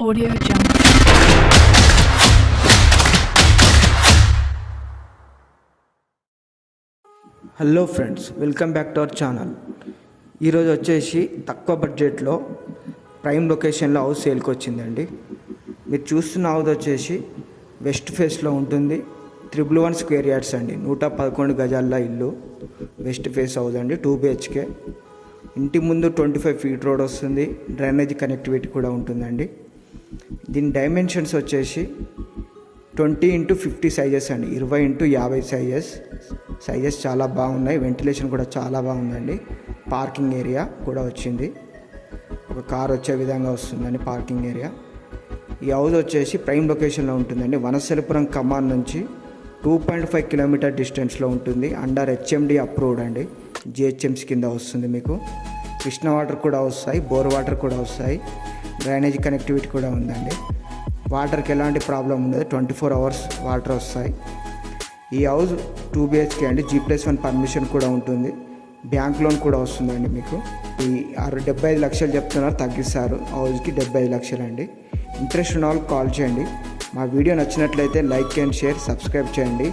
Audio Jungle. Hello friends, welcome back to our channel. ఈరోజు వచ్చేసి తక్కువ బడ్జెట్లో ప్రైమ్ లొకేషన్లో హౌస్ సేల్కి వచ్చిందండి. మీరు చూస్తున్న హౌస్ వచ్చేసి వెస్ట్ ఫేస్లో ఉంటుంది. 111 స్క్వేర్ యార్డ్స్ అండి. 111 గజాల ఇల్లు. వెస్ట్ ఫేస్ హౌస్ అండి. 2 BHK. ఇంటి ముందు 25 ఫీట్ రోడ్ వస్తుంది. డ్రైనేజ్ కనెక్టివిటీ కూడా ఉంటుందండి. దీని డైమెన్షన్స్ వచ్చేసి 20x50 సైజెస్ అండి. 20x50 సైజెస్ చాలా బాగున్నాయి. వెంటిలేషన్ కూడా చాలా బాగుందండి. పార్కింగ్ ఏరియా కూడా వచ్చింది. ఒక కార్ వచ్చే విధంగా వస్తుందండి పార్కింగ్ ఏరియా. ఈ హౌస్ వచ్చేసి ప్రైమ్ లొకేషన్లో ఉంటుందండి. వనస్థలిపురం కమాన్ నుంచి 2.5 కిలోమీటర్ డిస్టెన్స్లో ఉంటుంది. అండర్ HMD అప్రూవ్డ్ అండి. GHMC కింద వస్తుంది. మీకు కృష్ణ వాటర్ కూడా వస్తాయి, బోర్ వాటర్ కూడా వస్తాయి. డ్రైనేజ్ కనెక్టివిటీ కూడా ఉందండి. వాటర్కి ఎలాంటి ప్రాబ్లం ఉండదు. 24 అవర్స్ వాటర్ వస్తాయి. ఈ హౌస్ 2 BHK అండి. G+1 పర్మిషన్ కూడా ఉంటుంది. బ్యాంక్ లోన్ కూడా వస్తుందండి. మీకు ఈ 75 లక్షలు చెప్తున్నారు, తగ్గిస్తారు. హౌస్కి 75 లక్షలు అండి. ఇంట్రెస్ట్ ఉన్న వాళ్ళు కాల్ చేయండి. మా వీడియో నచ్చినట్లయితే లైక్ అండ్ షేర్, సబ్స్క్రైబ్ చేయండి.